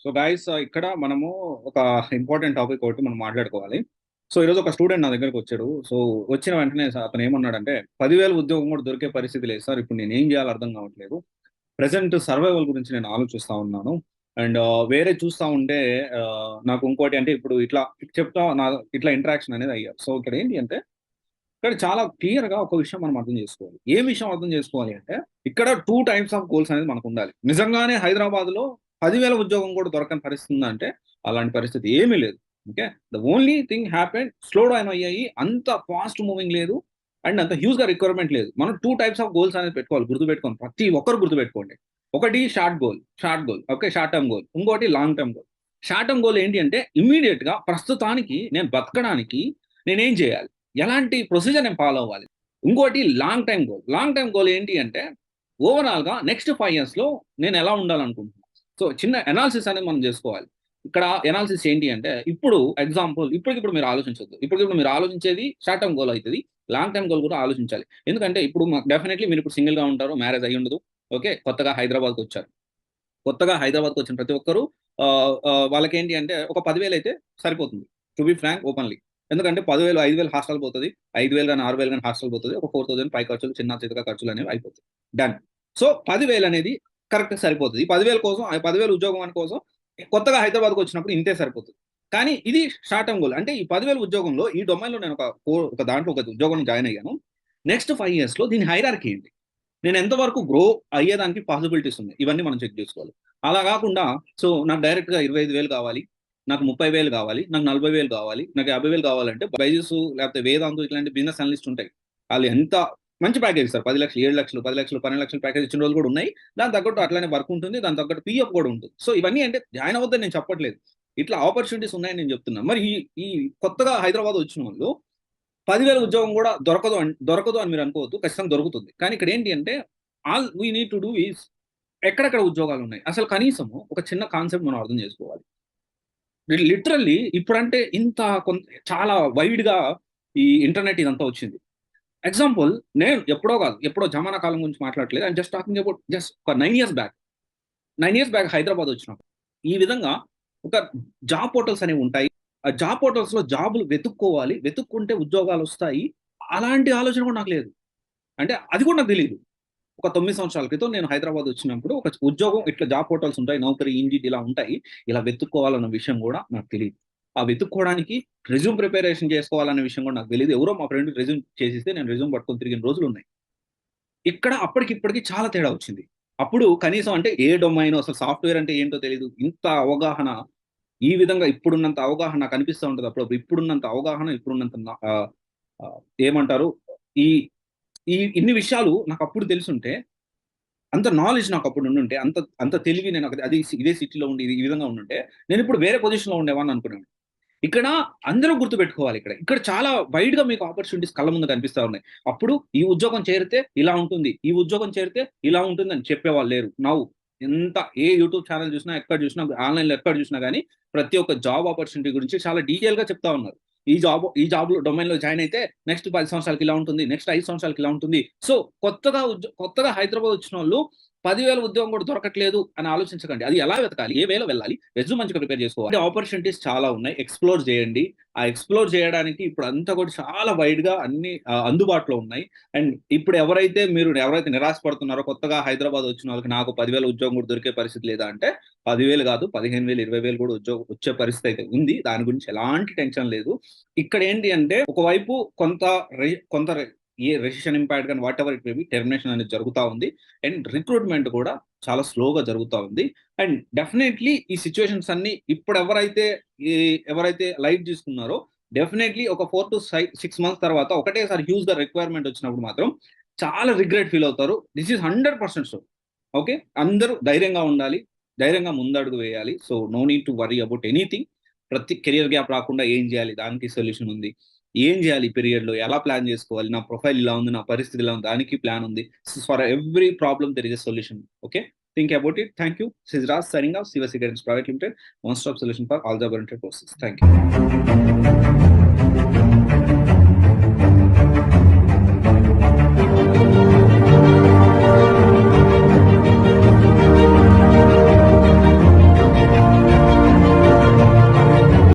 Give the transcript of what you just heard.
So guys ఇక్కడ మనము ఒక ఇంపార్టెంట్ టాపిక్ ఒకటి మనం మాట్లాడుకోవాలి. సో ఈరోజు ఒక స్టూడెంట్ నా దగ్గరకు వచ్చాడు. సో వచ్చిన వెంటనే అతను ఏమన్నాడంటే 10,000 ఉద్యోగం కూడా దొరికే పరిస్థితి లేదు సార్. ఇప్పుడు నేను ఏం చేయాలో అర్థం కావట్లేదు. ప్రెసెంట్ సర్వైవల్ గురించి నేను ఆలోచిస్తా ఉన్నాను. అండ్ వేరే చూస్తా ఉంటే నాకు ఇంకోటి అంటే ఇప్పుడు ఇట్లా చెప్తా నా ఇట్లా ఇంటరాక్షన్ అనేది అయ్యారు. సో ఇక్కడ ఏంటి అంటే ఇక్కడ చాలా క్లియర్ గా ఒక విషయం మనం అర్థం చేసుకోవాలి. ఏ విషయం అర్థం చేసుకోవాలి అంటే ఇక్కడ 2 టైప్స్ ఆఫ్ గోల్స్ అనేది మనకు ఉండాలి. నిజంగానే హైదరాబాద్ లో 10,000 ఉద్యోగం కూడా దొరకని పరిస్థితి ఉందంటే అలాంటి పరిస్థితి ఏమీ లేదు. Okay, the only thing happen slow down అయ్యాయి. అంత ఫాస్ట్ మూవింగ్ లేదు అండ్ అంత హ్యూజ్ గా రిక్వైర్మెంట్ లేదు. మనం 2 టైప్స్ ఆఫ్ గోల్స్ అనేది పెట్టుకోవాలి. గుర్తుపెట్టుకోండి, ప్రతి ఒక్కరు గుర్తుపెట్టుకోండి. ఒకటి short goal okay, short term goal. ఇంకోటి long term goal. Short term goal ఏంటి అంటే ఇమీడియట్ గా ప్రస్తుతానికి నేను బతకడానికి నేనేం చేయాలి, ఎలాంటి ప్రొసీజర్ నేను ఫాలో అవ్వాలి. ఇంకోటి లాంగ్ టైం గోల్ ఏంటి అంటే ఓవరాల్ గా నెక్స్ట్ 5 years లో నేను ఎలా ఉండాలనుకుంటున్నాను. సో చిన్న ఎనాలిసిస్ అనేది మనం చేసుకోవాలి. ఇక్కడ ఎనాలిసిస్ ఏంటి అంటే ఇప్పుడు ఎగ్జాంపుల్ ఇప్పటికిప్పుడు మీరు ఆలోచించొద్దు. ఇప్పటికిప్పుడు మీరు ఆలోచించేది షార్ట్ టర్మ్ గోల్ అవుతుంది. లాంగ్ టైం గోల్ కూడా ఆలోచించాలి. ఎందుకంటే ఇప్పుడు డెఫినెట్లీ మీరు ఇప్పుడు సింగిల్ గా ఉంటారు, మ్యారేజ్ అయ్యి ఉండదు. ఓకే, కొత్తగా హైదరాబాద్కి వచ్చారు. కొత్తగా హైదరాబాద్కి వచ్చిన ప్రతి ఒక్కరు వాళ్ళకి ఏంటి అంటే ఒక 10,000 అయితే సరిపోతుంది. To be frank openly. ఎందుకంటే 10,000 5,000 హాస్టల్ పోతుంది, 5,000 కానీ 6,000 కానీ హాస్టల్ పోతుంది, ఒక 4,000 పై ఖర్చులు చిన్న చితక ఖర్చులు అనేవి అయిపోతాయి. డన్. సో 10,000 అనేది కరెక్ట్ సరిపోతుంది. ఈ 10,000 కోసం, ఆ 10,000 ఉద్యోగం అని కోసం కొత్తగా హైదరాబాద్కి వచ్చినప్పుడు ఇంతే సరిపోతుంది. కానీ ఇది షార్ట్ టర్మ్ గోల్. అంటే ఈ 10,000 ఉద్యోగంలో ఈ డొమైన్లో నేను ఒక దాంట్లో ఒక ఉద్యోగం జాయిన్ అయ్యాను. నెక్స్ట్ 5 years లో దీని హైరార్కీ ఏంటి, నేను ఎంతవరకు గ్రో అయ్యేదానికి పాసిబిలిటీస్ ఉన్నాయి, ఇవన్నీ మనం చెక్ చేసుకోవాలి. అలా కాకుండా సో నాకు డైరెక్ట్గా 25,000 కావాలి, నాకు 30,000 కావాలి, నాకు 40,000 కావాలి, నాకు 50,000 కావాలంటే బైజూస్ లేకపోతే వేదాంతు ఇట్లాంటి బిజినెస్ అనలిస్ట్ ఉంటాయి. వాళ్ళు ఎంత మంచి ప్యాకేజ్ ఇస్తారు, 10 లక్షలు, 7 లక్షలు, 10 లక్షలు, 12 లక్షలు ప్యాకేజ్ ఇచ్చిన రోజులు కూడా ఉన్నాయి. దాని తగ్గట్టు అట్లానే వర్క్ ఉంటుంది, దాని తగ్గట్టు పిఎఫ్ కూడా ఉంటుంది. సో ఇవన్నీ అంటే జాయిన్ అవ్వద్దని నేను చెప్పట్లేదు, ఇట్లా ఆపర్చునిటీస్ ఉన్నాయని నేను చెప్తున్నాను. మరి ఈ ఈ కొత్తగా హైదరాబాద్ వచ్చిన వాళ్ళు 10,000 ఉద్యోగం కూడా దొరకదు అని మీరు అనుకోవద్దు, ఖచ్చితంగా దొరుకుతుంది. కానీ ఇక్కడ ఏంటి అంటే all we need to do is ఎక్కడెక్కడ ఉద్యోగాలు ఉన్నాయి అసలు కనీసము ఒక చిన్న కాన్సెప్ట్ మనం అర్థం చేసుకోవాలి. లిటరల్లీ ఇప్పుడంటే ఇంత కొంత చాలా వైడ్ గా ఈ ఇంటర్నెట్ ఇదంతా వచ్చింది. ఎగ్జాంపుల్, నేను ఎప్పుడో కాదు, ఎప్పుడో జమానా కాలం గురించి మాట్లాడట్లేదు. I'm just talking about just ఒక 9 years బ్యాక్ హైదరాబాద్ వచ్చినప్పుడు ఈ విధంగా ఒక జాబ్ పోర్టల్స్ అనేవి ఉంటాయి. ఆ జాబ్ పోర్టల్స్ లో జాబులు వెతుక్కోవాలి, వెతుక్కుంటే ఉద్యోగాలు వస్తాయి. అలాంటి ఆలోచన కూడా నాకు లేదు. అంటే అది కూడా నాకు తెలియదు. ఒక 9 సంవత్సరాల క్రితం నేను హైదరాబాద్ వచ్చినప్పుడు ఒక ఉద్యోగం ఇట్లా జాబ్ పోర్టల్స్ ఉంటాయి, నౌకరీ, ఇండిడ్ ఇలా ఉంటాయి, ఇలా వెతుక్కోవాలన్న విషయం కూడా నాకు తెలియదు. ఆ వెతుక్కోవడానికి రెజ్యూమ్ ప్రిపరేషన్ చేసుకోవాలన్న విషయం కూడా నాకు తెలియదు. ఎవరో మా ఫ్రెండ్ రెజ్యూమ్ చేసిస్తే నేను రెజ్యూమ్ పట్టుకొని తిరిగిన రోజులు ఉన్నాయి. ఇక్కడ అప్పటికిప్పటికి చాలా తేడా వచ్చింది. అప్పుడు కనీసం అంటే ఏ డొమైన్ అసలు సాఫ్ట్వేర్ అంటే ఏంటో తెలియదు. ఇంత అవగాహన, ఈ విధంగా ఇప్పుడున్నంత అవగాహన నాకు అనిపిస్తూ ఉంటుంది అప్పుడప్పుడు. ఇప్పుడున్నంత అవగాహన, ఇప్పుడున్నంత ఏమంటారు, ఈ ఈ ఇన్ని విషయాలు నాకు అప్పుడు తెలుసుంటే, అంత నాలెడ్జ్ నాకు అప్పుడు ఉండుంటే, అంత అంత తెలివి నేను అది ఇదే సిటీలో ఉండి ఈ విధంగా ఉండుంటే నేను ఇప్పుడు వేరే పొజిషన్లో ఉండేవాడిని అనుకున్నాను. ఇక్కడ అందరూ గుర్తుపెట్టుకోవాలి. ఇక్కడ ఇక్కడ చాలా వైడ్ గా మీకు ఆపర్చునిటీస్ కళ్ళ ముందు కనిపిస్తా ఉన్నాయి. అప్పుడు ఈ ఉద్యోగం చేరితే ఇలా ఉంటుంది, ఈ ఉద్యోగం చేరితే ఇలా ఉంటుంది అని చెప్పేవాళ్ళు లేరు. నౌ ఎంత ఏ యూట్యూబ్ ఛానల్ చూసినా, ఎక్కడ చూసినా, ఆన్లైన్లో ఎక్కడ చూసినా కానీ ప్రతి ఒక్క జాబ్ ఆపర్చునిటీ గురించి చాలా డీటెయిల్ గా చెప్తా ఉన్నారు. ఈ జాబ్ డొమైన్ లో జాయిన్ అయితే నెక్స్ట్ 10 సంవత్సరాలకి ఇలా ఉంటుంది, నెక్స్ట్ 5 సంవత్సరాలకి ఇలా ఉంటుంది. సో కొత్తగా హైదరాబాద్ వచ్చిన వాళ్ళు 10,000 ఉద్యోగం కూడా దొరకట్లేదు అని ఆలోచించకండి. అది ఎలా వెతకాలి, ఏ వేలో వెళ్ళాలి, రెజ్యూమ్ మంచిగా ప్రిపేర్ చేసుకోవాలి. ఆపర్చునిటీస్ చాలా ఉన్నాయి, ఎక్స్ప్లోర్ చేయండి. ఆ ఎక్స్ప్లోర్ చేయడానికి ఇప్పుడు అంతా కూడా చాలా వైడ్ గా అన్ని అందుబాటులో ఉన్నాయి. అండ్ ఇప్పుడు ఎవరైతే నిరాశపడుతున్నారో, కొత్తగా హైదరాబాద్ వచ్చిన వాళ్ళకి నాకు 10,000 ఉద్యోగం కూడా దొరికే పరిస్థితి లేదా అంటే, 10,000 కాదు, 15,000, 20,000 కూడా ఉద్యోగం వచ్చే పరిస్థితి అయితే ఉంది. దాని గురించి ఎలాంటి టెన్షన్ లేదు. ఇక్కడ ఏంటి అంటే ఒకవైపు కొంత ఏ రెసిషన్ ఇంపాక్ట్ కానీ what ever it may be, termination అనేది జరుగుతూ ఉంది. అండ్ రిక్రూట్మెంట్ కూడా చాలా స్లోగా జరుగుతూ ఉంది. అండ్ డెఫినెట్లీ ఈ సిచ్యువేషన్స్ అన్ని ఇప్పుడు ఎవరైతే లైట్ తీసుకున్నారో, డెఫినెట్లీ ఒక 4 to 6 months తర్వాత ఒకటేసారి హ్యూజ్ గా రిక్వైర్మెంట్ వచ్చినప్పుడు మాత్రం చాలా రిగ్రెట్ ఫీల్ అవుతారు. This is 100% sure. ఓకే, అందరూ ధైర్యంగా ఉండాలి, ధైర్యంగా ముందడుగు వేయాలి. So no need to worry about anything. ప్రతి కెరియర్ గ్యాప్ రాకుండా ఏం చేయాలి, దానికి సొల్యూషన్ ఉంది. ఏం చేయాలి ఈ పీరియడ్ లో, ఎలా ప్లాన్ చేసుకోవాలి, నా ప్రొఫైల్ ఇలా ఉంది, నా పరిస్థితి ఇలా ఉంది, దానికి ప్లాన్ ఉంది. For every problem there is a solution. Okay, think about it. Thank you. Sijraj signing off Sivasi guidance private limited, one stop solution for all job oriented courses. Thank you.